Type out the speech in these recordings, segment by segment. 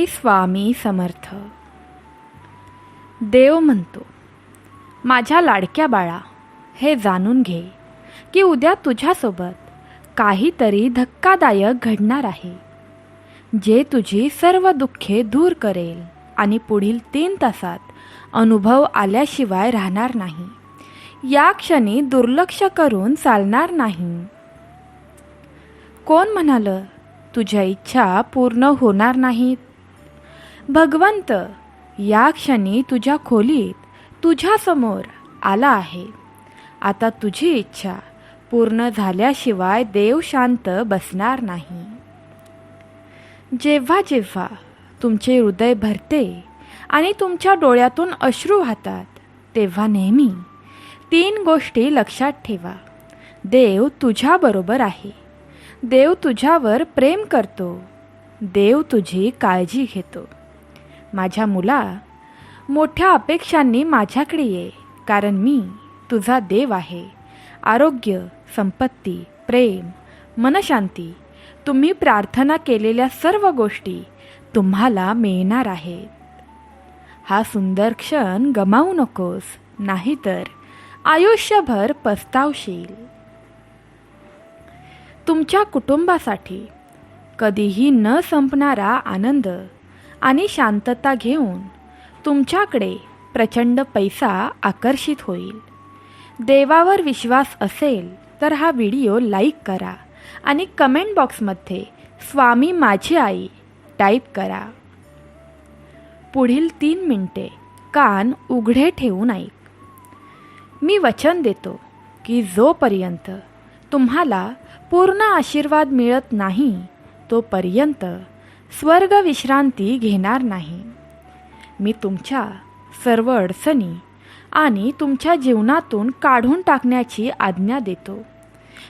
श्री स्वामी समर्थ. देव म्हणतो, माझ्या लाडक्या बाळा, हे जाणून घे की उद्या तुझ्यासोबत काहीतरी धक्कादायक घडणार आहे, जे तुझी सर्व दुःखे दूर करेल आणि पुढील 3 तासात अनुभव आल्याशिवाय राहणार नाही. या क्षणी दुर्लक्ष करून चालणार नाही. कोण म्हणालं तुझ्या इच्छा पूर्ण होणार नाहीत? भगवंत या क्षणी तुझ्या खोलीत तुझ्यासमोर आला आहे. आता तुझी इच्छा पूर्ण झाल्याशिवाय देव शांत बसणार नाही. जेव्हा जेव्हा तुमचे हृदय भरते आणि तुमच्या डोळ्यातून अश्रू वाहतात, तेव्हा नेहमी 3 गोष्टी लक्षात ठेवा. देव तुझ्याबरोबर आहे. देव तुझ्यावर प्रेम करतो. देव तुझी काळजी घेतो. माझ्या मुला, मोठ्या अपेक्षांनी माझ्याकडे ये, कारण मी तुझा देव आहे. आरोग्य, संपत्ती, प्रेम, मनशांती, तुम्ही प्रार्थना केलेल्या सर्व गोष्टी तुम्हाला मिळणार आहेत. हा सुंदर क्षण गमावू नकोस, नाहीतर आयुष्यभर पस्तावशील. तुमच्या कुटुंबासाठी कधीही न संपणारा आनंद आणि शांतता घेऊन तुमच्याकडे प्रचंड पैसा आकर्षित होईल. देवावर विश्वास असेल तर हा व्हिडिओ लाईक करा आणि कमेंट बॉक्समध्ये स्वामी माझी आई टाईप करा. पुढील 3 मिनिटे कान उघडे ठेवून ऐक. मी वचन देतो की जोपर्यंत तुम्हाला पूर्ण आशीर्वाद मिळत नाही, तोपर्यंत स्वर्ग विश्रांती घेणार नाही. मी तुमच्या सर्व अडचणी आणि तुमच्या जीवनातून काढून टाकण्याची आज्ञा देतो.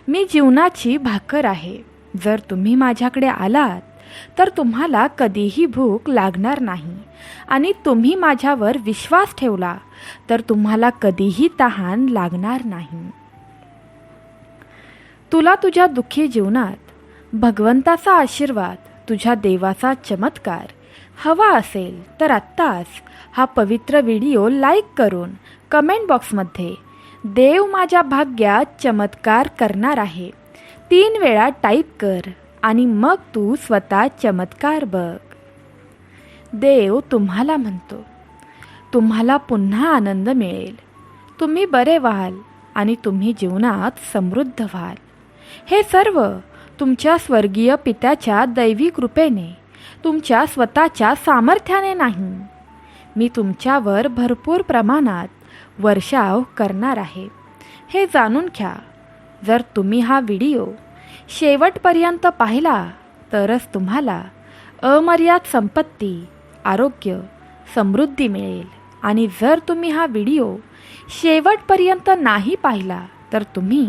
मी जीवनाची भाकर आहे. जर तुम्ही माझ्याकडे आलात तर तुम्हाला कधीही भूक लागणार नाही आणि तुम्ही माझ्यावर विश्वास ठेवला तर तुम्हाला कधीही तहान लागणार नाही. तुला तुझ्या दुःखी जीवनात भगवंताचा आशीर्वाद, तुझ्या देवाचा चमत्कार हवा असेल तर आत्ताच हा पवित्र व्हिडिओ लाईक करून कमेंट बॉक्समध्ये देव माझ्या भाग्यात चमत्कार करणार आहे 3 वेळा टाईप कर आणि मग तू स्वतः चमत्कार बघ. देव तुम्हाला म्हणतो, तुम्हाला पुन्हा आनंद मिळेल. तुम्ही बरे व्हाल आणि तुम्ही जीवनात समृद्ध व्हाल. हे सर्व तुमच्या स्वर्गीय पित्याच्या दैवी कृपेने, तुमच्या स्वतःच्या सामर्थ्याने नाही. मी तुमच्यावर भरपूर प्रमाणात वर्षाव करणार आहे, हे जाणून घ्या. जर तुम्ही हा व्हिडिओ शेवटपर्यंत पाहिला तरच तुम्हाला अमर्याद संपत्ती, आरोग्य, समृद्धी मिळेल. आणि जर तुम्ही हा व्हिडिओ शेवटपर्यंत नाही पाहिला तर तुम्ही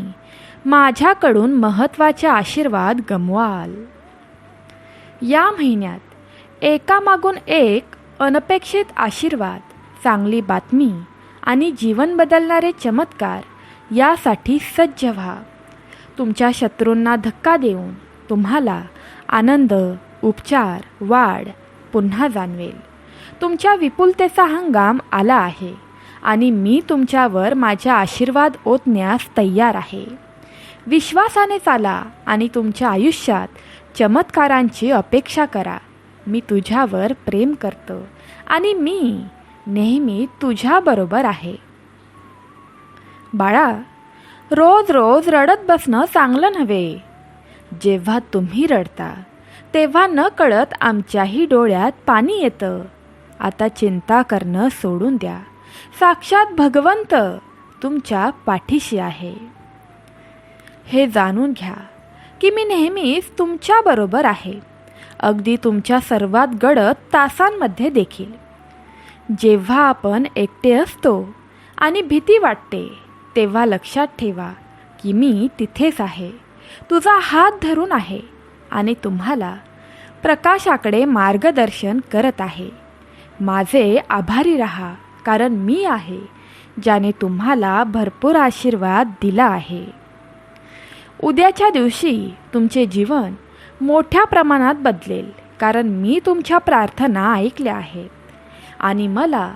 माझ्याकडून महत्त्वाचे आशीर्वाद गमवाल. या महिन्यात एकामागून एक अनपेक्षित आशीर्वाद, चांगली बातमी आणि जीवन बदलणारे चमत्कार यासाठी सज्ज व्हा. तुमच्या शत्रूंना धक्का देऊन तुम्हाला आनंद, उपचार, वाढ पुन्हा जाणवेल. तुमच्या विपुलतेचा हंगाम आला आहे आणि मी तुमच्यावर माझा आशीर्वाद ओतण्यास तयार आहे. विश्वासाने चाला आणि तुमच्या आयुष्यात चमत्कारांची अपेक्षा करा. मी तुझ्यावर प्रेम करतो आणि मी नेहमी तुझ्याबरोबर आहे. बाळा, रोज रोज रडत बसणं चांगलं नव्हे. जेव्हा तुम्ही रडता तेव्हा न कळत आमच्याही डोळ्यात पाणी येतं. आता चिंता करणं सोडून द्या. साक्षात भगवंत तुमच्या पाठीशी आहे. हे जाणून घ्या की मी नेहमीच तुमच्याबरोबर आहे, अगदी तुमच्या सर्वात गडद तासांमध्ये देखील. जेव्हा आपण एकटे असतो आणि भीती वाटते तेव्हा लक्षात ठेवा की मी तिथेच आहे, तुझा हात धरून आहे आणि तुम्हाला प्रकाशाकडे मार्गदर्शन करत आहे. माझे आभारी राहा, कारण मी आहे ज्याने तुम्हाला भरपूर आशीर्वाद दिला आहे. उद्याच्या दिवशी तुमचे जीवन मोठ्या प्रमाणात बदलेल, कारण मी तुमच्या प्रार्थना ऐकल्या आहेत आणि मला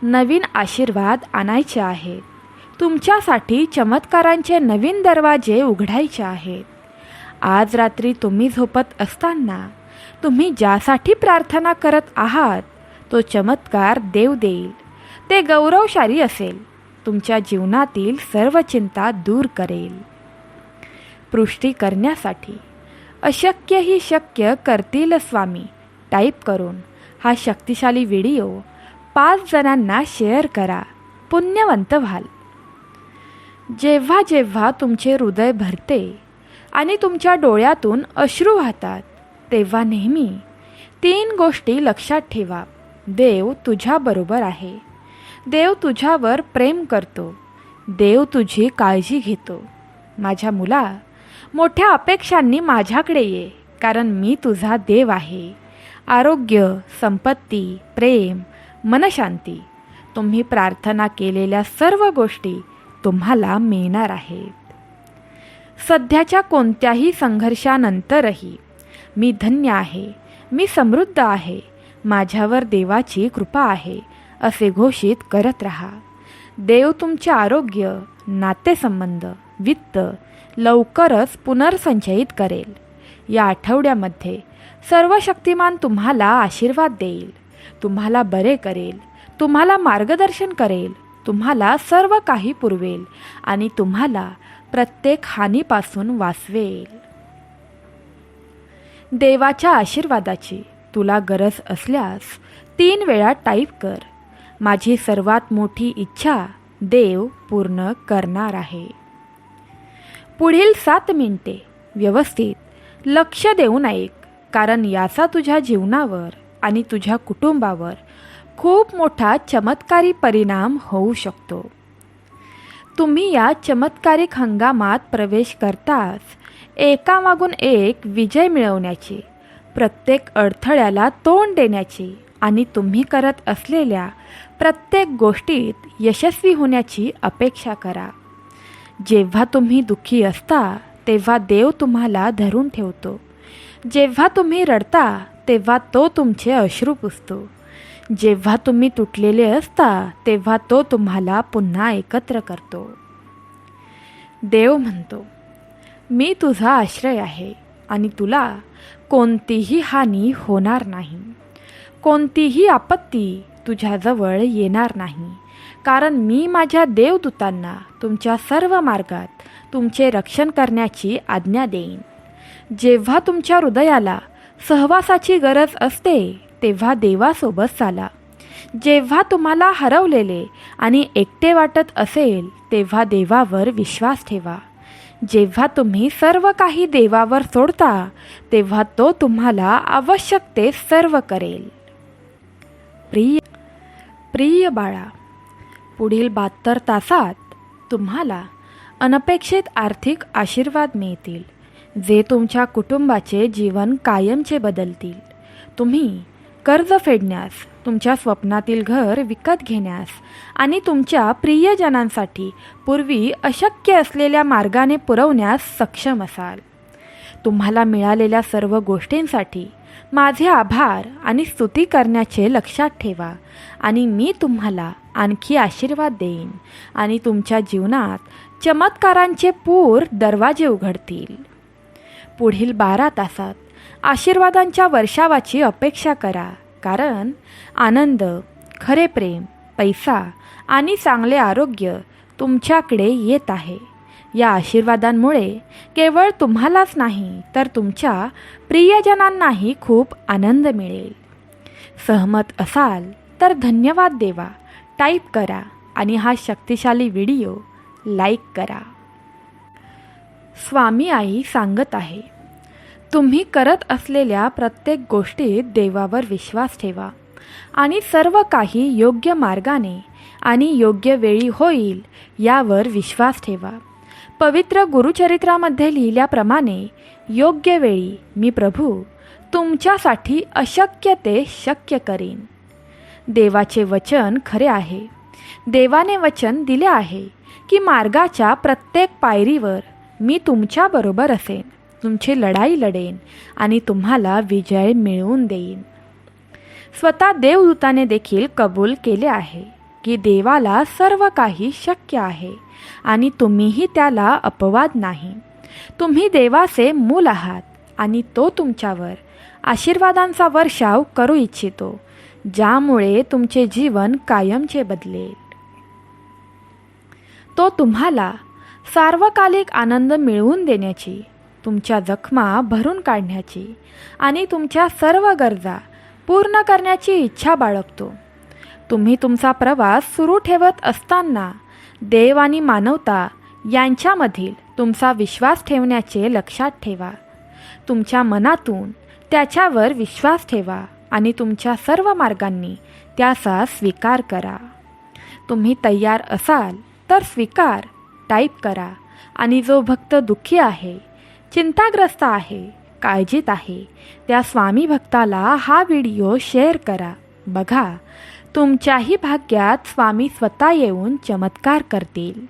नवीन आशीर्वाद आणायचे आहेत. तुमच्यासाठी चमत्कारांचे नवीन दरवाजे उघडायचे आहेत. आज रात्री तुम्ही झोपत असताना तुम्ही ज्यासाठी प्रार्थना करत आहात तो चमत्कार देव देईल. ते गौरवशाली असेल, तुमच्या जीवनातील सर्व चिंता दूर करेल. पुष्टी करण्यासाठी अशक्य ही शक्य करतील स्वामी टाईप करून हा शक्तिशाली व्हिडिओ 5 जणांना शेअर करा. पुण्यवंत व्हाल. जेव्हा जेव्हा तुमचे हृदय भरते आणि तुमच्या डोळ्यातून अश्रू वाहतात तेव्हा नेहमी 3 गोष्टी लक्षात ठेवा. देव तुझ्याबरोबर आहे. देव तुझ्यावर प्रेम करतो. देव तुझी काळजी घेतो. माझ्या मुला, मोठ्या अपेक्षांनी माझ्याकडे ये, कारण मी तुझा देव आहे. आरोग्य, संपत्ती, प्रेम, मनशांती, तुम्ही प्रार्थना केलेल्या सर्व गोष्टी तुम्हाला मिळणार आहेत. सध्याच्या कोणत्याही संघर्षानंतरही मी धन्य आहे, मी समृद्ध आहे, माझ्यावर देवाची कृपा आहे असे घोषित करत राहा. देव तुमचे आरोग्य, नातेसंबंध, वित्त लवकरच पुनर्संचयित करेल. या आठवड्यामध्ये सर्वशक्तिमान तुम्हाला आशीर्वाद देईल, तुम्हाला बरे करेल, तुम्हाला मार्गदर्शन करेल, तुम्हाला सर्व काही पुरवेल आणि तुम्हाला प्रत्येक हानीपासून वाचवेल. देवाच्या आशीर्वादाची तुला गरज असल्यास 3 वेळा टाईप कर. माझी सर्वात मोठी इच्छा देव पूर्ण करणार आहे. पुढील 7 मिनिटे व्यवस्थित लक्ष देऊन ऐक, कारण याचा तुझ्या जीवनावर आणि तुझ्या कुटुंबावर खूप मोठा चमत्कारी परिणाम होऊ शकतो. तुम्ही या चमत्कारिक हंगामात प्रवेश करताच एकामागून एक विजय मिळवण्याची, प्रत्येक अडथळ्याला तोंड देण्याची आणि तुम्ही करत असलेल्या प्रत्येक गोष्टीत यशस्वी होण्याची अपेक्षा करा. जेव्हा तुम्ही दुःखी असता तेव्हा देव तुम्हाला धरून ठेवतो. जेव्हा तुम्ही रडता तेव्हा तो तुमचे अश्रू पुसतो. जेव्हा तुम्ही तुटलेले असता तेव्हा तो तुम्हाला पुन्हा एकत्र करतो. देव म्हणतो, मी तुझा आश्रय आहे आणि तुला कोणतीही हानी होणार नाही. कोणतीही आपत्ती तुझ्याजवळ येणार नाही, कारण मी माझ्या देवदूतांना तुमच्या सर्व मार्गात तुमचे रक्षण करण्याची आज्ञा देईन. जेव्हा तुमच्या हृदयाला सहवासाची गरज असते तेव्हा देवासोबत चाला. जेव्हा तुम्हाला हरवलेले आणि एकटे वाटत असेल तेव्हा देवावर विश्वास ठेवा. जेव्हा तुम्ही सर्व काही देवावर सोडता तेव्हा तो तुम्हाला आवश्यक ते सर्व करेल. प्रिय बाळा, पुढील 72 तासात तुम्हाला अनपेक्षित आर्थिक आशीर्वाद मिळतील, जे तुमच्या कुटुंबाचे जीवन कायमचे बदलतील. तुम्ही कर्ज फेडण्यास, तुमच्या स्वप्नातील घर विकत घेण्यास आणि तुमच्या प्रियजनांसाठी पूर्वी अशक्य असलेल्या मार्गाने पुरवण्यास सक्षम असाल. तुम्हाला मिळालेल्या सर्व गोष्टींसाठी माझे आभार आणि स्तुती करण्याचे लक्षात ठेवा आणि मी तुम्हाला आणखी आशीर्वाद देईन आणि तुमच्या जीवनात चमत्कारांचे पूर दरवाजे उघडतील. पुढील 12 तासात आशीर्वादांच्या वर्षावाची अपेक्षा करा, कारण आनंद, खरे प्रेम, पैसा आणि चांगले आरोग्य तुमच्याकडे येत आहे. या आशीर्वादांमुळे केवळ तुम्हालाच नाही तर तुमच्या प्रियजनांनाही खूप आनंद मिळेल. सहमत असाल तर धन्यवाद देवा टाईप करा आणि हा शक्तिशाली व्हिडिओ लाईक करा. स्वामी आई सांगत आहे, तुम्ही करत असलेल्या प्रत्येक गोष्टीत देवावर विश्वास ठेवा आणि सर्व काही योग्य मार्गाने आणि योग्य वेळी होईल यावर विश्वास ठेवा. पवित्र गुरुचरित्रामध्ये लिहिल्याप्रमाणे योग्य वेळी मी प्रभू तुमच्यासाठी अशक्य ते शक्य करीन. देवाचे वचन खरे आहे. देवाने वचन दिले आहे की मार्गाच्या प्रत्येक पायरीवर मी तुमच्याबरोबर असेन, तुमची लढाई लढेन आणि तुम्हाला विजय मिळवून देईन. स्वतः देवदूताने देखील कबूल केले आहे की देवाला सर्व काही शक्य आहे आणि तुम्हीही त्याला अपवाद नाही. तुम्ही देवाचे मूल आहात आणि तो तुमच्यावर आशीर्वादांचा वर्षाव करू इच्छितो, ज्यामुळे तुमचे जीवन कायमचे बदलेल. तो तुम्हाला सार्वकालिक आनंद मिळवून देण्याची, तुमच्या जखमा भरून काढण्याची आणि तुमच्या सर्व गरजा पूर्ण करण्याची इच्छा बाळगतो. तुम्ही तुमचा प्रवास सुरू ठेवत असताना देव आणि मानवता यांच्यामधील तुमचा विश्वास ठेवण्याचे लक्षात ठेवा. तुमच्या मनातून त्याच्यावर विश्वास ठेवा आणि तुमच्या सर्व मार्गांनी त्याचा स्वीकार करा. तुम्ही तयार असाल तर स्वीकार टाईप करा आणि जो भक्त दुःखी आहे, चिंताग्रस्त आहे, काळजीत आहे, त्या स्वामी भक्ताला हा व्हिडिओ शेअर करा. बघा, तुमच्याही भाग्यात स्वामी स्वतः येऊन चमत्कार करतील.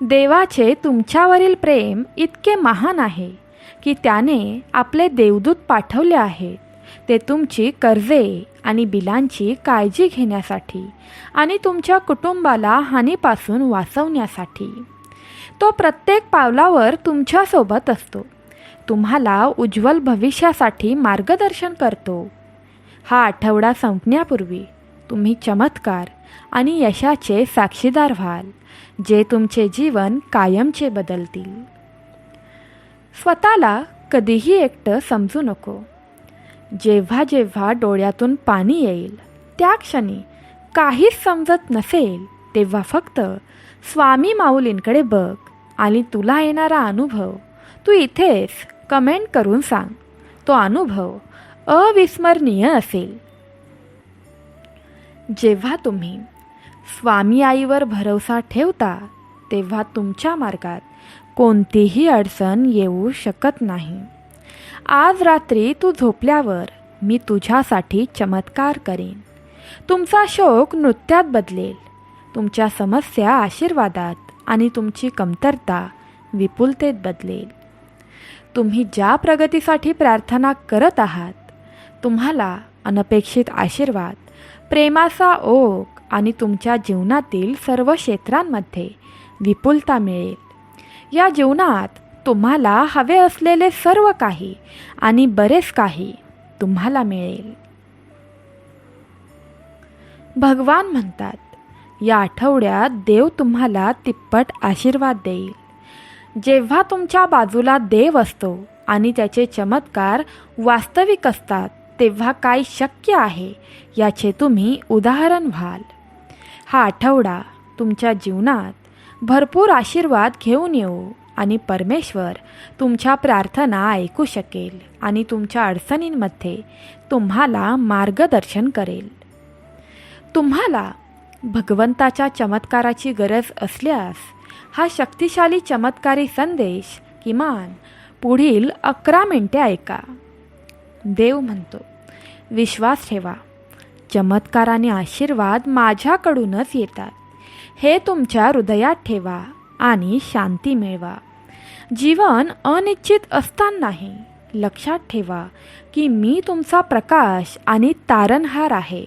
देवाचे तुमच्यावरील प्रेम इतके महान आहे की त्याने आपले देवदूत पाठवले आहेत. ते तुमची कर्जे आणि बिलांची काळजी घेण्यासाठी आणि तुमच्या कुटुंबाला हानीपासून वाचवण्यासाठी. तो प्रत्येक पावलावर तुमच्यासोबत असतो. तुम्हाला उज्ज्वल भविष्यासाठी मार्गदर्शन करतो. हा आठवडा संपण्यापूर्वी तुम्ही चमत्कार आणि यशाचे साक्षीदार व्हाल, जे तुमचे जीवन कायमचे बदलतील. स्वतःला कधीही एकटं समजू नको. जेव्हा जेव्हा डोळ्यातून पाणी येईल, त्या क्षणी काहीच समजत नसेल, तेव्हा फक्त स्वामी माऊलींकडे बघ आणि तुला येणारा अनुभव तू इथेच कमेंट करून सांग. तो अनुभव अविस्मरणीय असेल. जेव्हा तुम्ही स्वामी आईवर भरोसा ठेवता, तेव्हा तुमच्या मार्गात कोणतीही अडचण येऊ शकत नाही. आज रात्री तू झोपल्यावर मी तुझ्यासाठी चमत्कार करेन. तुमचा शोक नृत्यात बदलेल, तुमच्या समस्या आशीर्वादात आणि तुमची कमतरता विपुलतेत बदलेल. तुम्ही ज्या प्रगतीसाठी प्रार्थना करत आहात, तुम्हाला अनपेक्षित आशीर्वाद, प्रेमाचा ओघ आणि तुमच्या जीवनातील सर्व क्षेत्रांमध्ये विपुलता मिळेल. या जीवनात तुम्हाला हवे असलेले सर्व काही आणि बरेच काही तुम्हाला मिळेल. भगवान म्हणतात, या आठवड्यात देव तुम्हाला तिप्पट आशीर्वाद देईल. जेव्हा तुमच्या बाजूला देव असतो आणि त्याचे चमत्कार वास्तविक असतात, तेव्हा काय शक्य आहे याचे तुम्ही उदाहरण व्हाल. हा आठवडा तुमच्या जीवनात भरपूर आशीर्वाद घेऊन येऊ आणि परमेश्वर तुमच्या प्रार्थना ऐकू शकेल आणि तुमच्या अडचणींमध्ये तुम्हाला मार्गदर्शन करेल. तुम्हाला भगवंताच्या चमत्काराची गरज असल्यास हा शक्तिशाली चमत्कारी संदेश किमान पुढील 11 मिनिटे ऐका. देव म्हणतो, विश्वास ठेवा, चमत्कार आणि आशीर्वाद माझ्याकडूनच येतात. हे तुमच्या हृदयात ठेवा आणि शांती मिळवा. जीवन अनिश्चित असतानाही लक्षात ठेवा की मी तुमचा प्रकाश आणि तारणहार आहे.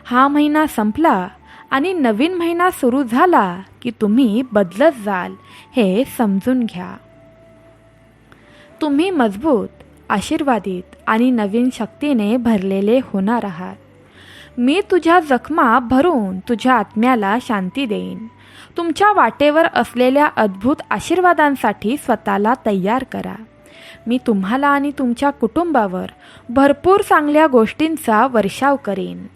हा महिना संपला आणि नवीन महिना सुरू झाला की तुम्ही बदलत जाल हे समजून घ्या. तुम्ही मजबूत, आशीर्वादित आणि नवीन शक्तीने भरलेले होणार आहात. मी तुझ्या जखमा भरून तुझ्या आत्म्याला शांती देईन. तुमच्या वाटेवर असलेल्या अद्भुत आशीर्वादांसाठी स्वतःला तयार करा. मी तुम्हाला आणि तुमच्या कुटुंबावर भरपूर चांगल्या गोष्टींचा वर्षाव करेन.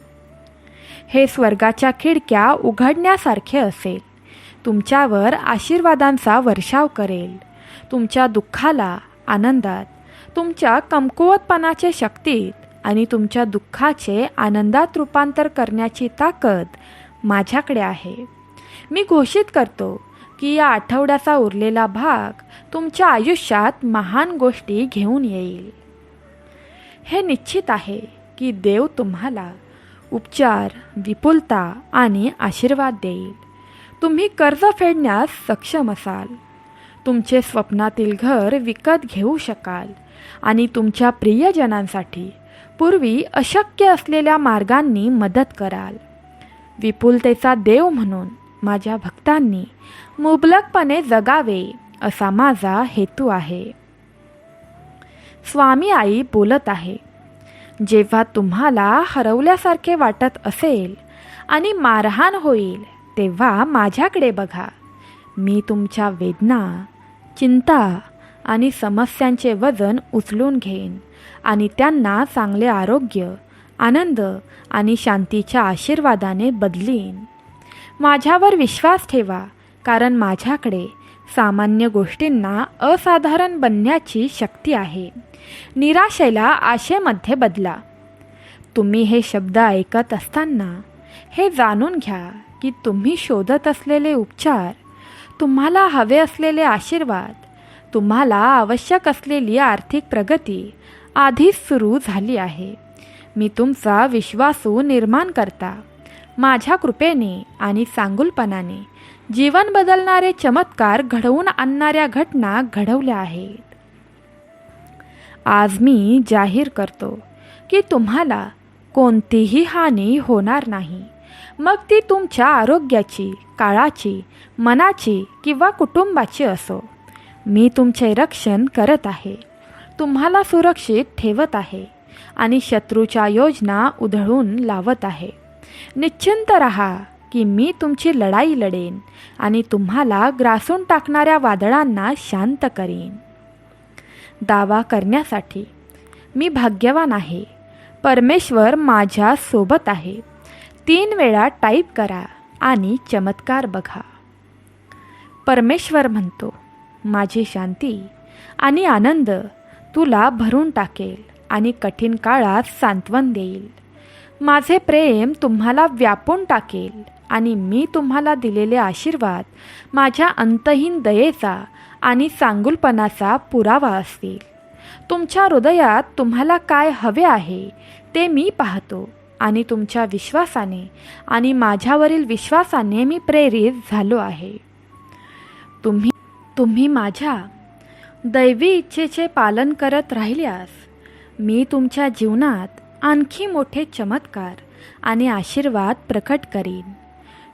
हे स्वर्गाच्या खिडक्या उघडण्यासारखे असेल. तुमच्यावर आशीर्वादांचा वर्षाव करेल. तुमच्या दुःखाला आनंदात, तुमच्या कमकुवतपणाचे शक्तीत आणि तुमच्या दुःखाचे आनंदात रूपांतर करण्याची ताकद माझ्याकडे आहे. मी घोषित करतो की या आठवड्याचा उरलेला भाग तुमच्या आयुष्यात महान गोष्टी घेऊन येईल. हे निश्चित आहे की देव तुम्हाला उपचार, विपुलता आणि आशीर्वाद देईल. तुम्ही कर्ज फेडण्यास सक्षम असाल. तुमचे स्वप्नातील घर विकत घेऊ शकाल आणि तुमच्या प्रियजनांसाठी पूर्वी अशक्य असलेल्या मार्गांनी मदत कराल. विपुलतेचा देव म्हणून माझ्या भक्तांनी मुबलकपणे जगावे असा माझा हेतू आहे. स्वामी आई बोलत आहे, जेव्हा तुम्हाला हरवल्यासारखे वाटत असेल आणि मारहाण होईल तेव्हा माझ्याकडे बघा. मी तुमच्या वेदना, चिंता आणि समस्यांचे वजन उचलून घेईन आणि त्यांना चांगले आरोग्य, आनंद आणि शांतीच्या आशीर्वादाने बदलीन. माझ्यावर विश्वास ठेवा, कारण माझ्याकडे सामान्य गोष्टींना असाधारण बनण्याची शक्ती आहे. निराशेला आशेमध्ये बदला. तुम्ही हे शब्द ऐकत असताना हे जाणून घ्या की तुम्ही शोधत असलेले उपचार, तुम्हाला हवे असलेले आशीर्वाद, तुम्हाला आवश्यक असलेली आर्थिक प्रगती आधीच सुरू झाली आहे. मी तुमचा विश्वासू निर्माण करता माझ्या कृपेने आणि चांगुलपणाने जीवन बदलणारे चमत्कार घडवून आणणाऱ्या घटना घडवल्या आहेत. आज मी जाहीर करतो की तुम्हाला कोणतीही हानी होणार नाही, मग ती तुमच्या आरोग्याची, काळाची, मनाची किंवा कुटुंबाची असो. मी तुमचे रक्षण करत आहे, तुम्हाला सुरक्षित ठेवत आहे आणि शत्रूच्या योजना उधळून लावत आहे. निश्चिंत रहा की मी तुमची लढाई लढेन आणि तुम्हाला ग्रासून टाकणाऱ्या वादळांना शांत करीन. दावा करण्यासाठी मी भाग्यवान आहे, परमेश्वर माझ्या सोबत आहे 3 वेळा टाईप करा आणि चमत्कार बघा. परमेश्वर म्हणतो, माझी शांती आणि आनंद तुला भरून टाकेल आणि कठीण काळात सांत्वन देईल. माझे प्रेम तुम्हाला व्यापून टाकेल आणि मी तुम्हाला दिलेले आशीर्वाद माझ्या अंतहीन दयेचा आणि चांगुलपणाचा पुरावा असतील. तुमच्या हृदयात तुम्हाला काय हवे आहे ते मी पाहतो आणि तुमच्या विश्वासाने आणि माझ्यावरील विश्वासाने मी प्रेरित झालो आहे. तुम्ही माझ्या दैवी इच्छेचे पालन करत राहिल्यास मी तुमच्या जीवनात आणखी मोठे चमत्कार आणि आशीर्वाद प्रकट करीन.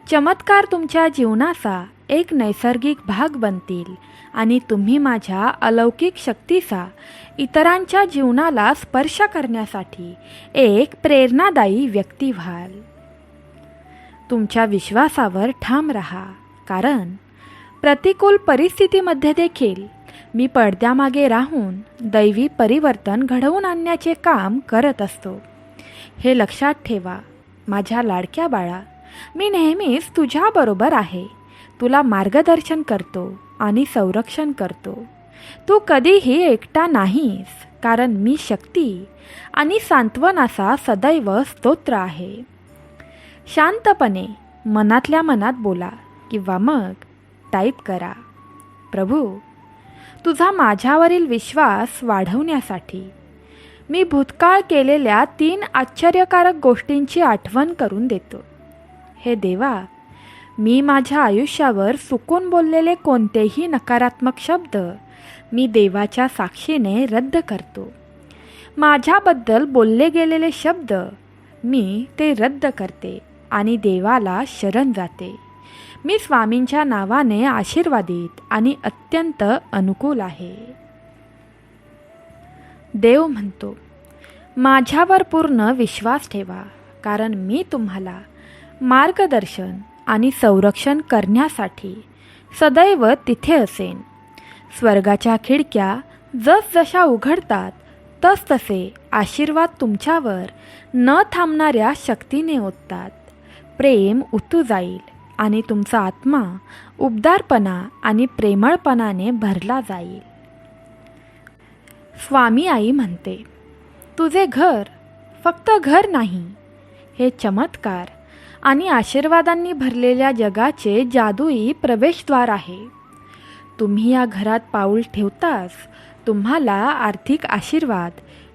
चमत्कार तुमच्या जीवनाचा एक नैसर्गिक भाग बनतील आणि तुम्ही माझ्या अलौकिक शक्तीचा इतरांच्या जीवनाला स्पर्श करण्यासाठी एक प्रेरणादायी व्यक्ती व्हाल. तुमच्या विश्वासावर ठाम राहा, कारण प्रतिकूल परिस्थितीमध्ये देखील मी पडद्यामागे राहून दैवी परिवर्तन घडवून आणण्याचे काम करत असतो. हे लक्षात ठेवा माझ्या लाडक्या बाळा, मी नेहमीच तुझ्याबरोबर आहे. तुला मार्गदर्शन करतो आणि संरक्षण करतो. तू कधीही एकटा नाहीस, कारण मी शक्ती आणि सांत्वनाचा सदैव स्तोत्र आहे. शांतपणे मनातल्या मनात बोला किंवा मग टाईप करा, प्रभू, तुझा माझ्यावरील विश्वास वाढवण्यासाठी मी भूतकाळ केलेल्या 3 आश्चर्यकारक गोष्टींची आठवण करून देतो. हे देवा, मी माझ्या आयुष्यावर चुकून बोललेले कोणतेही नकारात्मक शब्द मी देवाच्या साक्षीने रद्द करतो. माझ्याबद्दल बोलले गेलेले शब्द मी ते रद्द करते आणि देवाला शरण जाते. मी स्वामींच्या नावाने आशीर्वादित आणि अत्यंत अनुकूल आहे. देव म्हणतो, माझ्यावर पूर्ण विश्वास ठेवा, कारण मी तुम्हाला मार्गदर्शन आणि संरक्षण करण्यासाठी सदैव तिथे असेन. स्वर्गाच्या खिडक्या जसजशा उघडतात तसतसे आशीर्वाद तुमच्यावर न थांबणाऱ्या शक्तीने ओततात. प्रेम उतू जाईल आणि तुमचा आत्मा उबदारपणा आणि प्रेमळपणाने भरला जाईल. स्वामी आई म्हणते, तुझे घर फक्त घर नाही, हे चमत्कार आणि आशीर्वादांनी भरलेल्या जगाचे जादुई प्रवेशद्वार आहे. तुम्ही या घरात पाऊल ठेवताच तुम्हाला आर्थिक आशीर्वाद,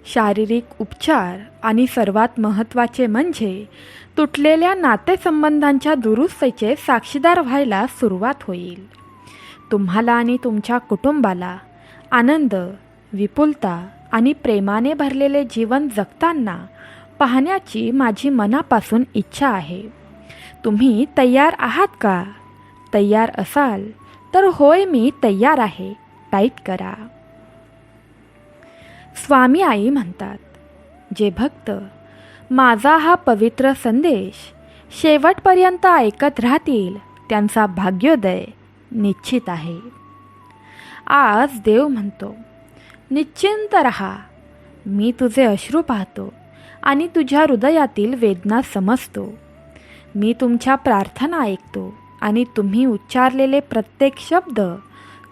शारीरिक उपचार आणि सर्वात महत्त्वाचे म्हणजे तुटलेल्या नातेसंबंधांच्या दुरुस्तीचे साक्षीदार व्हायला सुरुवात होईल. तुम्हाला आणि तुमच्या कुटुंबाला आनंद, विपुलता आणि प्रेमाने भरलेले जीवन जगताना पाहण्याची माझी मनापासून इच्छा आहे. तुम्ही तयार आहात का? तयार असाल तर होय मी तयार आहे टाईप करा. स्वामी आई म्हणतात, जे भक्त माझा हा पवित्र संदेश शेवटपर्यंत ऐकत राहतील त्यांचा भाग्योदय निश्चित आहे. आज देव म्हणतो, निश्चिंत रहा. मी तुझे अश्रू पाहतो आणि तुझ्या हृदयातील वेदना समजतो. मी तुमच्या प्रार्थना ऐकतो आणि तुम्ही उच्चारलेले प्रत्येक शब्द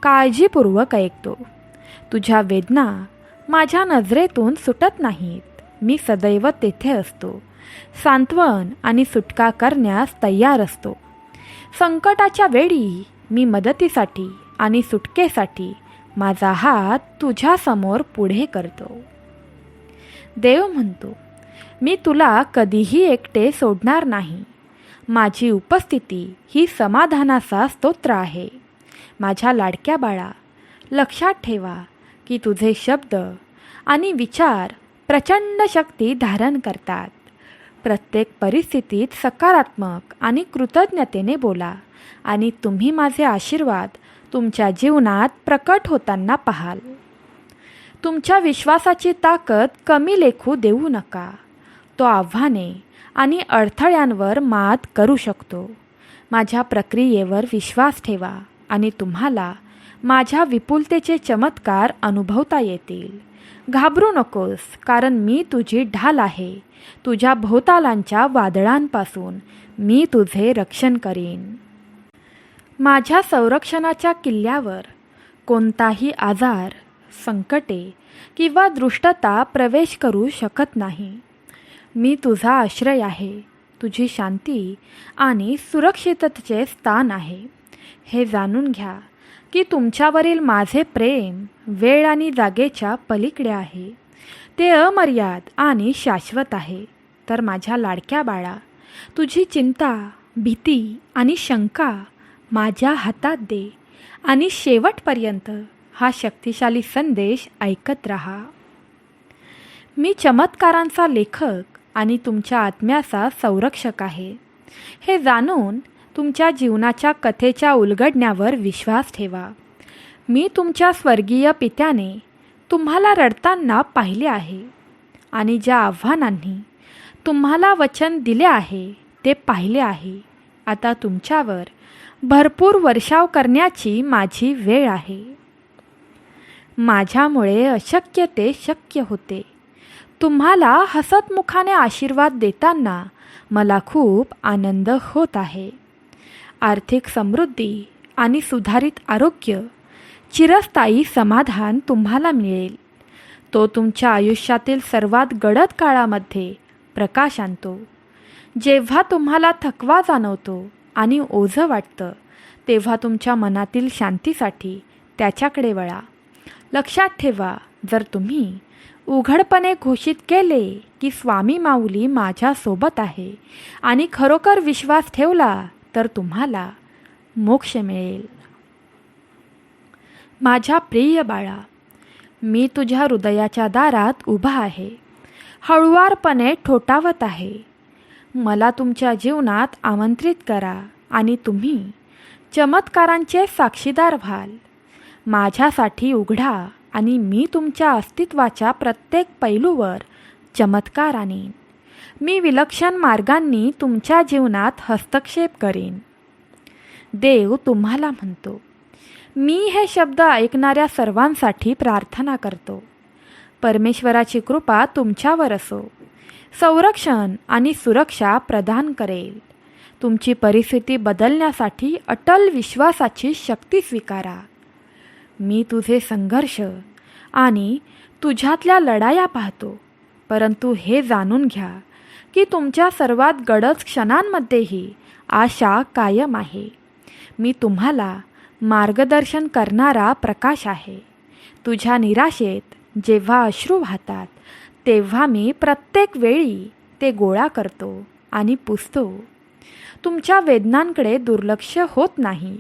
काळजीपूर्वक ऐकतो. तुझ्या वेदना माझ्या नजरेतून सुटत नाहीत. मी सदैव तेथे असतो. सांत्वन आणि सुटका करण्यास तयार असतो. संकटाच्या वेळी मी मदतीसाठी आणि सुटकेसाठी माझा हात तुझ्यासमोर पुढे करतो. देव म्हणतो, मी तुला कधीही एकटे सोडणार नाही. माझी उपस्थिती ही समाधानाचा स्तोत्र आहे. माझ्या लाडक्या बाळा, लक्षात ठेवा की तुझे शब्द आणि विचार प्रचंड शक्ती धारण करतात. प्रत्येक परिस्थितीत सकारात्मक आणि कृतज्ञतेने बोला आणि तुम्ही माझे आशीर्वाद तुमच्या जीवनात प्रकट होताना पाहाल. तुमच्या विश्वासाची ताकद कमी लेखू देऊ नका. तो आव्हाने आणि अडथळ्यांवर मात करू शकतो. माझ्या प्रक्रियेवर विश्वास ठेवा आणि तुम्हाला माझ्या विपुलतेचे चमत्कार अनुभवता येतील. घाबरू नकोस, कारण मी तुझी ढाल आहे. तुझ्या भोवतालांच्या वादळांपासून मी तुझे रक्षण करीन. माझ्या संरक्षणाच्या किल्ल्यावर कोणताही आजार, संकटे किंवा दृष्टता प्रवेश करू शकत नाही. मी तुझा आश्रय आहे, तुझी शांती आणि सुरक्षिततेचे स्थान आहे. हे जाणून घ्या की तुमच्यावरील माझे प्रेम वेळ आणि जागेच्या पलीकडे आहे. ते अमर्याद आणि शाश्वत आहे. तर माझ्या लाडक्या बाळा, तुझी चिंता, भीती आणि शंका माझ्या हातात दे आणि शेवटपर्यंत हा शक्तिशाली संदेश ऐकत राहा. मी चमत्कारांचा लेखक आणि तुमच्या आत्म्याचा संरक्षक आहे. हे जाणून तुमच्या जीवनाच्या कथेच्या उलगडण्यावर विश्वास ठेवा. मी तुमच्या स्वर्गीय पित्याने तुम्हाला रडताना पाहिले आहे आणि ज्या आव्हानांनी तुम्हाला वचन दिले आहे ते पाहिले आहे. आता तुमच्यावर भरपूर वर्षाव करण्याची माझी वेळ आहे. माझ्यामुळे अशक्य ते शक्य होते. तुम्हाला हसतमुखाने आशीर्वाद देताना मला खूप आनंद होत आहे. आर्थिक समृद्धी आणि सुधारित आरोग्य, चिरस्थायी समाधान तुम्हाला मिळेल. तो तुमच्या आयुष्यातील सर्वात गडद काळामध्ये प्रकाश आणतो. जेव्हा तुम्हाला थकवा जाणवतो आणि ओझं वाटतं, तेव्हा तुमच्या मनातील शांतीसाठी त्याच्याकडे वळा. लक्षात ठेवा, जर तुम्ही उघडपणे घोषित केले की स्वामी माऊली माझ्यासोबत आहे आणि खरोखर विश्वास ठेवला तर तुम्हाला मोक्ष मिळेल. माझ्या प्रिय बाळा, मी तुझ्या हृदयाच्या दारात उभा आहे. हळुवारपणे ठोठावत आहे. मला तुमच्या जीवनात आमंत्रित करा आणि तुम्ही चमत्कारांचे साक्षीदार व्हाल. माझ्यासाठी उघडा आणि मी तुमच्या अस्तित्वाच्या प्रत्येक पैलूवर चमत्कार आणीन. मी विलक्षण मार्गांनी तुमच्या जीवनात हस्तक्षेप करीन. देव तुम्हाला म्हणतो, मी हे शब्द ऐकणाऱ्या सर्वांसाठी प्रार्थना करतो. परमेश्वराची कृपा तुमच्यावर असो. संरक्षण आणि सुरक्षा प्रदान करेल. तुमची परिस्थिती बदलण्यासाठी अटल विश्वासाची शक्ती स्वीकारा. मी तुझे संघर्ष आणि तुझ्यातल्या लढाया पाहतो, परंतु हे जाणून घ्या की तुमच्या सर्वात गडद क्षणांमध्येही आशा कायम आहे. मी तुम्हाला मार्गदर्शन करणारा प्रकाश आहे. तुझ्या निराशेत जेव्हा अश्रू वाहतात, तेव्हा मी प्रत्येक वेळी ते गोळा करतो आणि पुसतो. तुमच्या वेदनांकडे दुर्लक्ष होत नाही.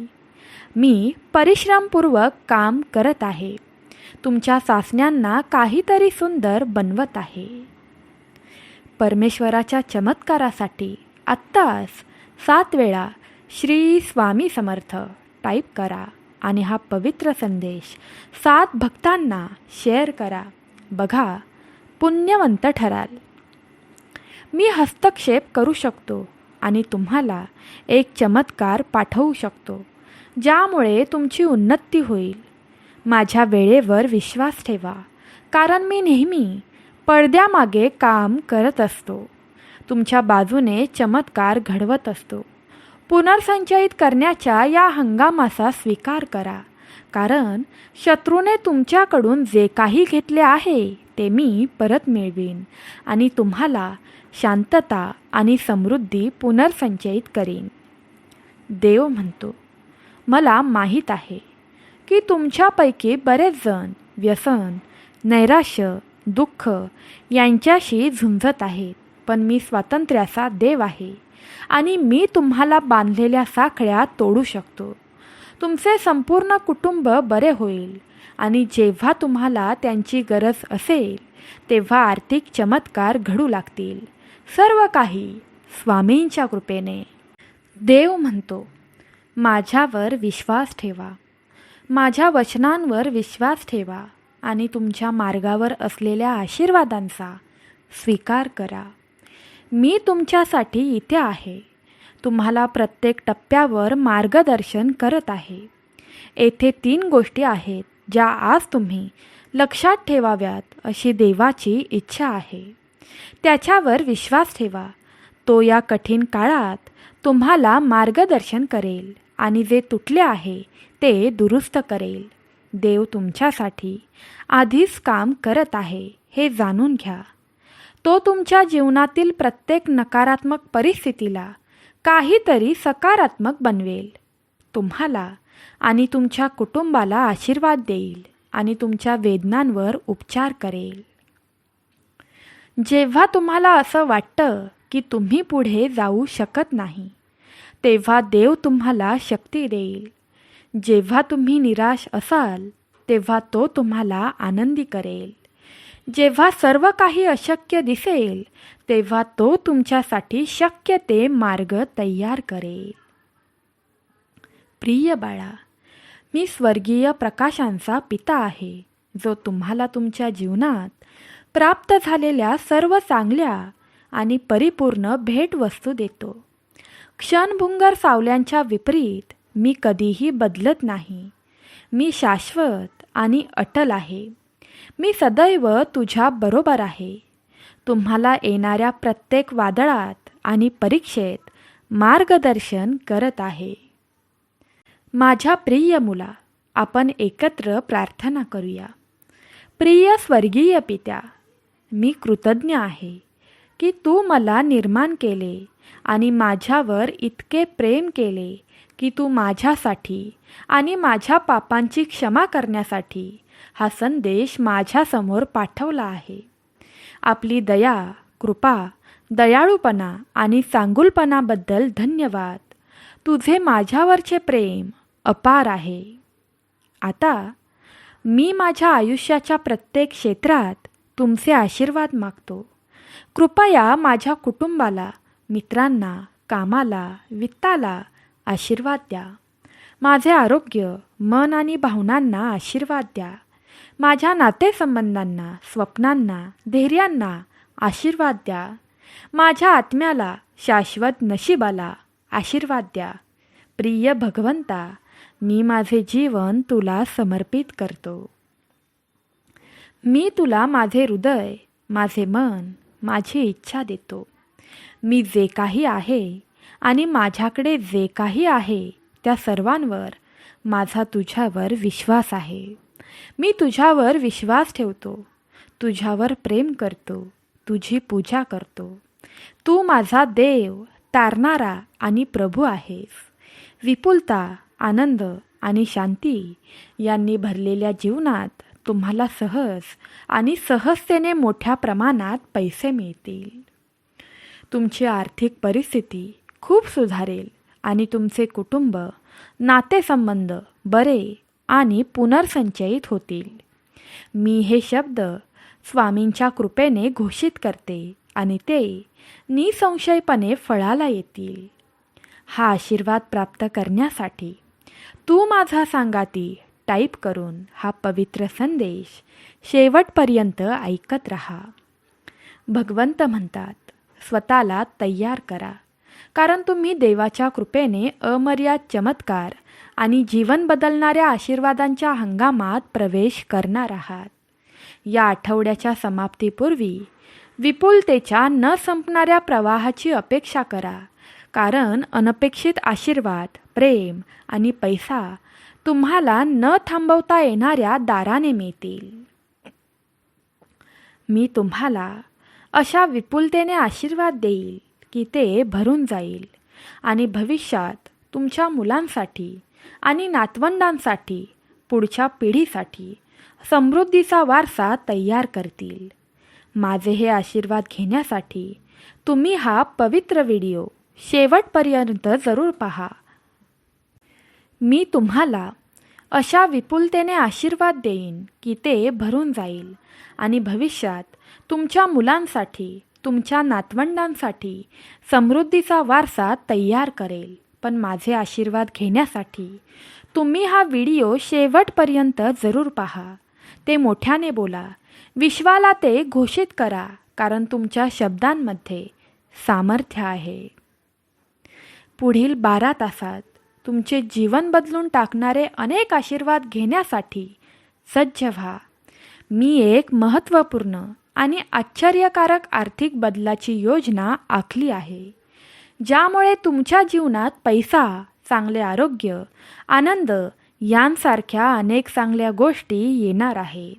मी परिश्रमपूर्वक काम करत आहे. तुमच्या चाचण्यांना काहीतरी सुंदर बनवत आहे. परमेश्वराच्या चमत्कारासाठी आत्ताच 7 वेळा श्री स्वामी समर्थ टाईप करा आणि हा पवित्र संदेश 7 भक्तांना शेअर करा. बघा, पुण्यवंत ठराल. मी हस्तक्षेप करू शकतो आणि तुम्हाला एक चमत्कार पाठवू शकतो ज्यामुळे तुमची उन्नती होईल. माझ्या वेळेवर विश्वास ठेवा, कारण मी नेहमी पडद्यामागे काम करत असतो. तुमच्या बाजूने चमत्कार घडवत असतो. पुनर्संचयित करण्याच्या या हंगामाचा स्वीकार करा, कारण शत्रूने तुमच्याकडून जे काही घेतले आहे ते मी परत मिळवीन आणि तुम्हाला शांतता आणि समृद्धी पुनर्संचयित करीन. देव म्हणतो, मला माहीत आहे की तुमच्यापैकी बरेच जण व्यसन, नैराश्य, दुःख यांच्याशी झुंजत आहेत. पण मी स्वातंत्र्याचा देव आहे आणि मी तुम्हाला बांधलेल्या साखळ्या तोडू शकतो. तुमचे संपूर्ण कुटुंब बरे होईल आणि जेव्हा तुम्हाला त्यांची गरज असेल तेव्हा आर्थिक चमत्कार घडू लागतील. सर्व काही स्वामींच्या कृपेने. देव म्हणतो, माझ्यावर विश्वास ठेवा, माझ्या वचनांवर विश्वास ठेवा आणि तुमच्या मार्गावर असलेल्या आशीर्वादांचा स्वीकार करा. मी तुमच्यासाठी इथे आहे. तुम्हाला प्रत्येक टप्प्यावर मार्गदर्शन करत आहे. येथे 3 गोष्टी आहेत ज्या आज तुम्ही लक्षात ठेवाव्यात अशी देवाची इच्छा आहे. त्याच्यावर विश्वास ठेवा. तो या कठीण काळात तुम्हाला मार्गदर्शन करेल आणि जे तुटले आहे ते दुरुस्त करेल. देव तुमच्यासाठी आधीच काम करत आहे हे जाणून घ्या. तो तुमच्या जीवनातील प्रत्येक नकारात्मक परिस्थितीला काहीतरी सकारात्मक बनवेल. तुम्हाला आणि तुमच्या कुटुंबाला आशीर्वाद देईल आणि तुमच्या वेदनांवर उपचार करेल. जेव्हा तुम्हाला असं वाटतं की तुम्ही पुढे जाऊ शकत नाही, तेव्हा देव तुम्हाला शक्ती देईल. जेव्हा तुम्ही निराश असाल तेव्हा तो तुम्हाला आनंदी करेल. जेव्हा सर्व काही अशक्य दिसेल तेव्हा तो तुमच्यासाठी शक्य ते मार्ग तयार करेल. प्रिय बाळा, मी स्वर्गीय प्रकाशांचा पिता आहे, जो तुम्हाला तुमच्या जीवनात प्राप्त झालेल्या सर्व चांगल्या आणि परिपूर्ण भेटवस्तू देतो. क्षणभंगुर सावल्यांच्या विपरीत मी कधीही बदलत नाही. मी शाश्वत आणि अटल आहे. मी सदैव तुझ्या बरोबर आहे. तुम्हाला येणाऱ्या प्रत्येक वादळात आणि परीक्षेत मार्गदर्शन करत आहे. माझ्या प्रिय मुला, आपण एकत्र प्रार्थना करूया. प्रिय स्वर्गीय पित्या, मी कृतज्ञ आहे की तू मला निर्माण केले आणि माझ्यावर इतके प्रेम केले की तू माझ्यासाठी आणि माझ्या पापांची क्षमा करण्यासाठी हा संदेश माझ्यासमोर पाठवला आहे. आपली दया, कृपा, दयाळूपणा आणि चांगुलपणाबद्दल धन्यवाद. तुझे माझ्यावरचे प्रेम अपार आहे. आता मी माझ्या आयुष्याच्या प्रत्येक क्षेत्रात तुमचे आशीर्वाद मागतो. कृपया माझ्या कुटुंबाला, मित्रांना, कामाला, वित्ताला आशीर्वाद द्या. माझे आरोग्य, मन आणि भावनांना आशीर्वाद द्या. माझ्या नातेसंबंधांना, स्वप्नांना, धैर्यांना आशीर्वाद द्या. माझ्या आत्म्याला, शाश्वत नशिबाला आशीर्वाद द्या. प्रिय भगवंता, मी माझे जीवन तुला समर्पित करतो. मी तुला माझे हृदय, माझे मन, माझी इच्छा देतो. मी जे काही आहे आणि माझ्याकडे जे काही आहे त्या सर्वांवर माझा तुझ्यावर विश्वास आहे. मी तुझ्यावर विश्वास ठेवतो, तुझ्यावर प्रेम करतो, तुझी पूजा करतो. तू माझा देव, तारणारा आणि प्रभू आहेस. विपुलता, आनंद आणि शांती यांनी भरलेल्या जीवनात तुम्हाला सहज आणि सहजतेने मोठ्या प्रमाणात पैसे मिळतील. तुमची आर्थिक परिस्थिती खूप सुधारेल आणि तुमचे कुटुंब नातेसंबंध बरे आणि पुनर्संचयित होतील. मी हे शब्द स्वामींच्या कृपेने घोषित करते आणि ते निसंशयपणे फळाला येतील. हा आशीर्वाद प्राप्त करण्यासाठी तू माझा सांगाती टाईप करून हा पवित्र संदेश शेवटपर्यंत ऐकत राहा. भगवंत म्हणतात, स्वतःला तयार करा, कारण तुम्ही देवाच्या कृपेने अमर्याद चमत्कार आणि जीवन बदलणाऱ्या आशीर्वादांच्या हंगामात प्रवेश करणार आहात. या आठवड्याच्या समाप्तीपूर्वी विपुलतेच्या न संपणाऱ्या प्रवाहाची अपेक्षा करा, कारण अनपेक्षित आशीर्वाद, प्रेम आणि पैसा तुम्हाला न थांबवता येणाऱ्या दाराने मिळतील. मी तुम्हाला अशा विपुलतेने आशीर्वाद देईल की ते भरून जाईल आणि भविष्यात तुमच्या मुलांसाठी आणि नातवंडांसाठी, पुढच्या पिढीसाठी समृद्धीचा वारसा तयार करतील. माझे हे आशीर्वाद घेण्यासाठी तुम्ही हा पवित्र व्हिडिओ शेवटपर्यंत जरूर पहा. मी तुम्हाला अशा विपुलतेने आशीर्वाद देईन की ते भरून जाईल आणि भविष्यात तुमच्या मुलांसाठी, तुमच्या नातवंडांसाठी समृद्धीचा वारसा तयार करेल. पण माझे आशीर्वाद घेण्यासाठी तुम्ही हा व्हिडिओ शेवटपर्यंत जरूर पहा. ते मोठ्याने बोला, विश्वाला ते घोषित करा, कारण तुमच्या शब्दांमध्ये सामर्थ्य आहे. पुढील 12 तासात तुमचे जीवन बदलून टाकणारे अनेक आशीर्वाद घेण्यासाठी सज्ज व्हा. मी एक महत्त्वपूर्ण आणि आश्चर्यकारक आर्थिक बदलाची योजना आखली आहे, ज्यामुळे तुमच्या जीवनात पैसा, चांगले आरोग्य, आनंद यांसारख्या अनेक चांगल्या गोष्टी येणार आहेत.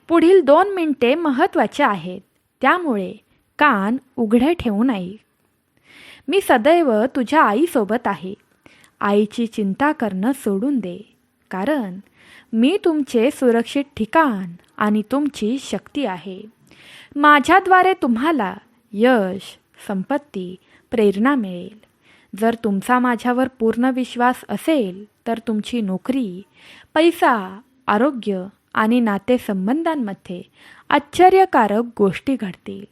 पुढील 2 मिनिटे महत्त्वाचे आहेत, त्यामुळे कान उघडे ठेवू नये. मी सदैव तुझ्या आईसोबत आहे. आईची चिंता करणं सोडून दे, कारण मी तुमचे सुरक्षित ठिकाण आणि तुमची शक्ती आहे. माझ्याद्वारे तुम्हाला यश, संपत्ती, प्रेरणा मिळेल. जर तुमचा माझ्यावर पूर्ण विश्वास असेल तर तुमची नोकरी, पैसा, आरोग्य आणि नातेसंबंधांमध्ये आश्चर्यकारक गोष्टी घडतील.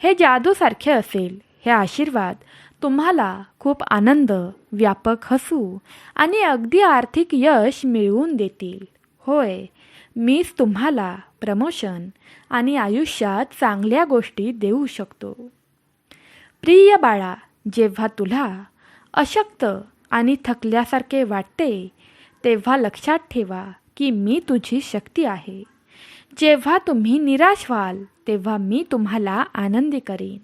हे जादूसारखे असेल. हे आशीर्वाद तुम्हाला खूप आनंद, व्यापक हसू आणि अगदी आर्थिक यश मिळवून देतील. होय, मीच तुम्हाला प्रमोशन आणि आयुष्यात चांगल्या गोष्टी देऊ शकतो. प्रिय बाळा, जेव्हा तुला अशक्त आणि थकल्यासारखे वाटते, तेव्हा लक्षात ठेवा की मी तुझी शक्ती आहे. जेव्हा तुम्ही निराश व्हाल, तेव्हा मी तुम्हाला आनंदी करीन.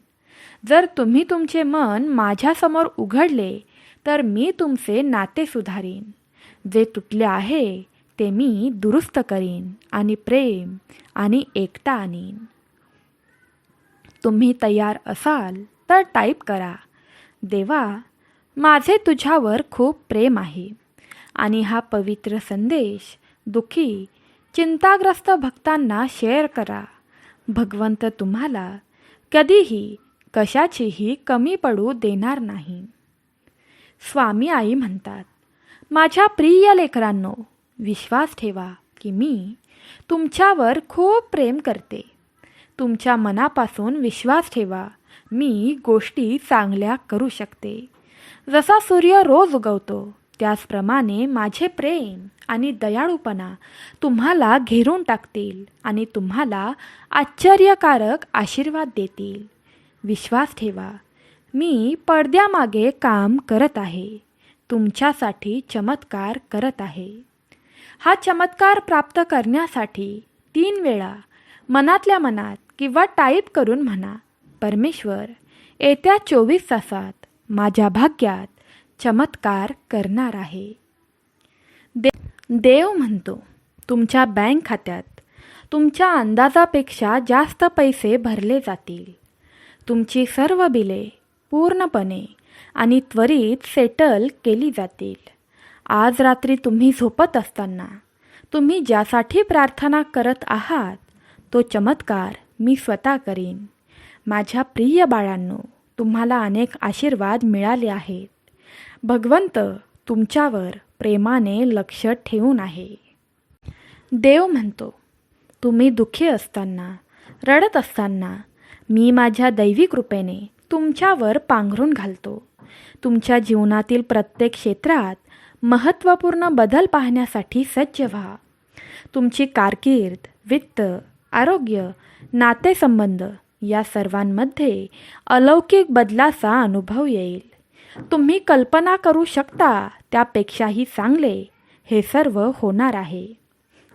जर तुम्ही तुमचे मन माझ्यासमोर उघडले, तर मी तुमचे नाते सुधारीन. जे तुटले आहे ते मी दुरुस्त करीन आणि प्रेम आणि एकता आणीन. तुम्ही तयार असाल तर टाईप करा, देवा, माझे तुझ्यावर खूप प्रेम आहे. आणि हा पवित्र संदेश दुःखी, चिंताग्रस्त भक्तांना शेअर करा. भगवंत तुम्हाला कधीही कशाचीही कमी पडू देणार नाही. स्वामी आई म्हणतात, माझ्या प्रिय लेकरांनो, विश्वास ठेवा की मी तुमच्यावर खूप प्रेम करते. तुमच्या मनापासून विश्वास ठेवा, मी गोष्टी चांगल्या करू शकते. जसा सूर्य रोज उगवतो, त्याचप्रमाणे माझे प्रेम आणि दयाळूपणा तुम्हाला घेरून टाकतील आणि तुम्हाला आश्चर्यकारक आशीर्वाद देतील. विश्वास ठेवा, मी पडद्यामागे काम करत आहे, तुमच्यासाठी चमत्कार करत आहे. हा चमत्कार प्राप्त करण्यासाठी 3 वेळा मनातल्या मनात किंवा टाईप करून म्हणा, परमेश्वर, येत्या 24 तासात माझ्या भाग्यात चमत्कार करणार आहे. देव म्हणतो, तुमच्या बँक खात्यात तुमच्या अंदाजापेक्षा जास्त पैसे भरले जातील. तुमची सर्व बिले पूर्णपणे आणि त्वरित सेटल केली जातील. आज रात्री तुम्ही झोपत असताना तुम्ही ज्यासाठी प्रार्थना करत आहात, तो चमत्कार मी स्वतः करीन. माझ्या प्रिय बाळांनो, तुम्हाला अनेक आशीर्वाद मिळाले आहेत. भगवंत तुमच्यावर प्रेमाने लक्ष ठेवून आहे. देव म्हणतो, तुम्ही दुःखी असताना, रडत असताना मी माझ्या दैवी कृपेने तुमच्यावर पांघरून घालतो. तुमच्या जीवनातील प्रत्येक क्षेत्रात महत्त्वपूर्ण बदल पाहण्यासाठी सज्ज व्हा. तुमची कारकीर्द, वित्त, आरोग्य, नातेसंबंध या सर्वांमध्ये अलौकिक बदलाचा अनुभव येईल. तुम्ही कल्पना करू शकता त्यापेक्षाही चांगले हे सर्व होणार आहे.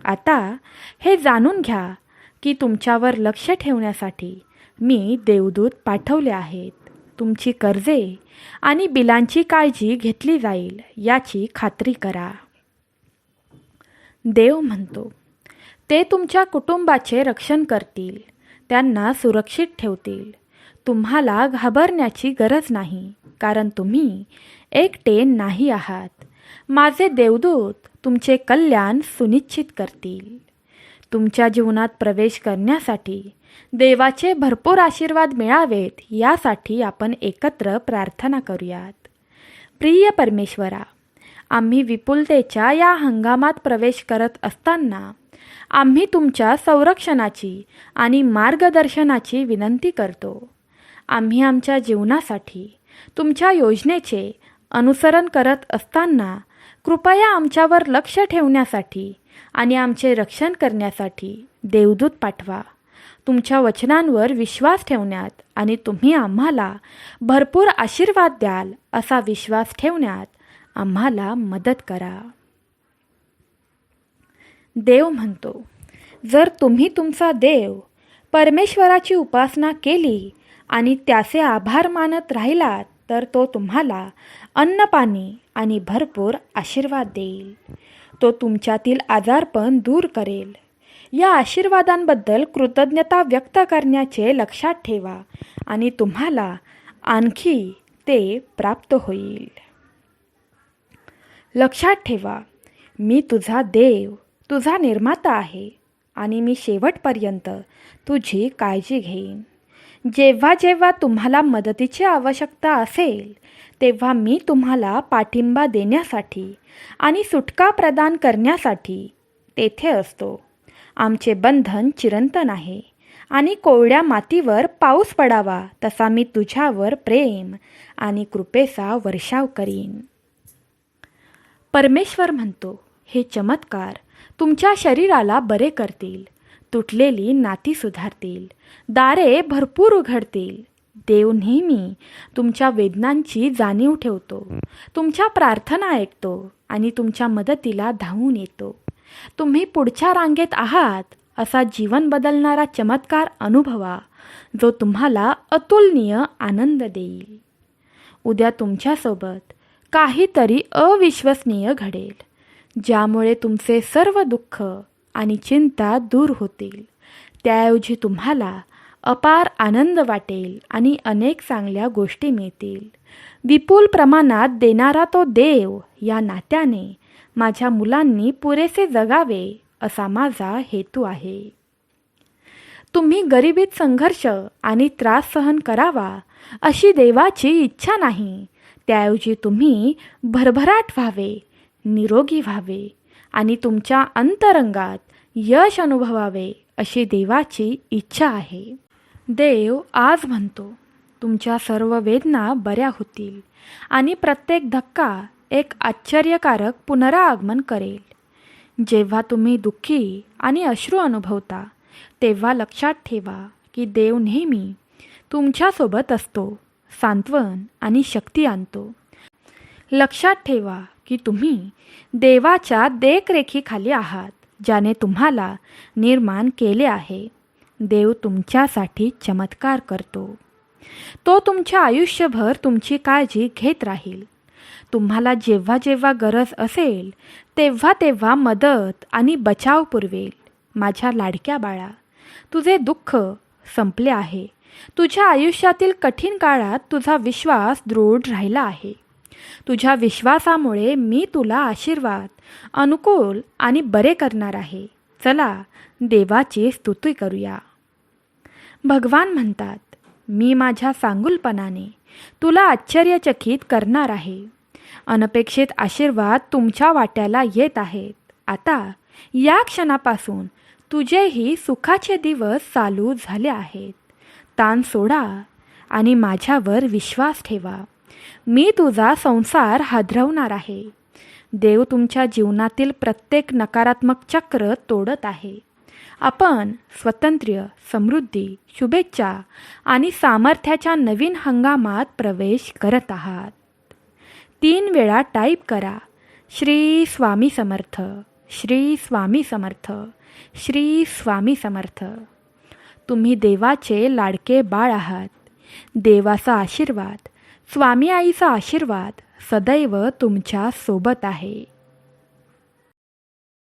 आता हे जाणून घ्या की तुमच्यावर लक्ष ठेवण्यासाठी मी देवदूत पाठवले आहेत. तुमची कर्जे आणि बिलांची काळजी घेतली जाईल याची खात्री करा. देव म्हणतो, ते तुमच्या कुटुंबाचे रक्षण करतील, त्यांना सुरक्षित ठेवतील. तुम्हाला घाबरण्याची गरज नाही, कारण तुम्ही एकटे नाही आहात. माझे देवदूत तुमचे कल्याण सुनिश्चित करतील. तुमच्या जीवनात प्रवेश करण्यासाठी देवाचे भरपूर आशीर्वाद मिळावेत यासाठी आपण एकत्र प्रार्थना करूयात. प्रिय परमेश्वरा, आम्ही विपुलतेच्या या हंगामात प्रवेश करत असताना आम्ही तुमच्या संरक्षणाची आणि मार्गदर्शनाची विनंती करतो. आम्ही आमच्या जीवनासाठी तुमच्या योजनेचे अनुसरण करत असताना कृपया आमच्यावर लक्ष ठेवण्यासाठी आणि आमचे रक्षण करण्यासाठी देवदूत पाठवा. तुमच्या वचनांवर विश्वास ठेवण्यात आणि तुम्ही आम्हाला भरपूर आशीर्वाद द्याल असा विश्वास ठेवण्यात आम्हाला मदत करा. देव म्हणतो, जर तुम्ही तुमचा देव परमेश्वराची उपासना केली आणि त्याचे आभार मानत राहिलात तर तो तुम्हाला अन्नपाणी आणि भरपूर आशीर्वाद देईल. तो तुमच्यातील आजारपण दूर करेल. या आशीर्वादांबद्दल कृतज्ञता व्यक्त करण्याचे लक्षात ठेवा आणि तुम्हाला आणखी ते प्राप्त होईल. लक्षात ठेवा, मी तुझा देव, तुझा निर्माता आहे आणि मी शेवटपर्यंत तुझी काळजी घेईन. जेव्हा जेव्हा तुम्हाला मदतीची आवश्यकता असेल तेव्हा मी तुम्हाला पाठिंबा देण्यासाठी आणि सुटका प्रदान करण्यासाठी तेथे असतो. आमचे बंधन चिरंतन आहे आणि कोरड्या मातीवर पाऊस पडावा तसा मी तुझ्यावर प्रेम आणि कृपेचा वर्षाव करीन. परमेश्वर म्हणतो, हे चमत्कार तुमच्या शरीराला बरे करतील, तुटलेली नाती सुधारतील, दारे भरपूर उघडतील. देव नेहमी तुमच्या वेदनांची जाणीव ठेवतो, तुमच्या प्रार्थना ऐकतो आणि तुमच्या मदतीला धावून येतो. तुम्ही पुढच्या रांगेत आहात असा जीवन बदलणारा चमत्कार अनुभवा, जो तुम्हाला अतुलनीय आनंद देईल. उद्या तुमच्यासोबत काहीतरी अविश्वसनीय घडेल, ज्यामुळे तुमचे सर्व दुःख आणि चिंता दूर होतील. त्याऐवजी तुम्हाला अपार आनंद वाटेल आणि अनेक चांगल्या गोष्टी मिळतील. विपुल प्रमाणात देणारा तो देव या नात्याने माझ्या मुलांनी पुरेसे जगावे असा माझा हेतू आहे. तुम्ही गरिबीत संघर्ष आणि त्रास सहन करावा अशी देवाची इच्छा नाही. त्याऐवजी तुम्ही भरभराट व्हावे, निरोगी व्हावे आणि तुमच्या अंतरंगात यश अनुभवावे अशी देवाची इच्छा आहे. देव आज म्हणतो, तुमच्या सर्व वेदना बऱ्या होतील आणि प्रत्येक धक्का एक आश्चर्यकारक पुनरागमन करेल. जेव्हा तुम्ही दुःखी आणि अश्रू अनुभवता तेव्हा लक्षात ठेवा की देव नेहमी तुमच्यासोबत असतो, सांत्वन आणि शक्ती आणतो. लक्षात ठेवा की तुम्ही देवाच्या देखरेखीखाली आहात, ज्याने तुम्हाला निर्माण केले आहे. देव तुमच्यासाठी चमत्कार करतो. तो तुमच्या आयुष्यभर तुमची काळजी घेत राहील. तुम्हाला जेव्हा जेव्हा गरज असेल तेव्हा तेव्हा मदत आणि बचाव पुरवेल. माझ्या लाडक्या बाळा, तुझे दुःख संपले आहे. तुझ्या आयुष्यातील कठीण काळात तुझा विश्वास दृढ राहिला आहे. तुझ्या विश्वासामुळे मी तुला आशीर्वाद, अनुकूल आणि बरे करणार आहे. चला देवाची स्तुती करूया. भगवान म्हणतात, मी माझ्या सांगुलपणाने तुला आश्चर्यचकित करणार आहे. अनपेक्षित आशीर्वाद तुमच्या वाट्याला येत आहेत. आता या क्षणापासून तुझेही सुखाचे दिवस चालू झाले आहेत. ताण सोडा आणि माझ्यावर विश्वास ठेवा. मी तुझा संसार हादरवणार आहे. देव तुमच्या जीवनातील प्रत्येक नकारात्मक चक्र तोडत आहे. आपण स्वातंत्र्य, समृद्धी, शुभेच्छा आणि सामर्थ्याच्या नवीन हंगामात प्रवेश करत आहात. 3 वेळा टाईप करा, श्री स्वामी समर्थ, श्री स्वामी समर्थ, श्री स्वामी समर्थ. तुम्ही देवाचे लाडके बाळ आहात. देवाचा आशीर्वाद, स्वामी आईचा आशीर्वाद सदैव तुमच्या सोबत आहे.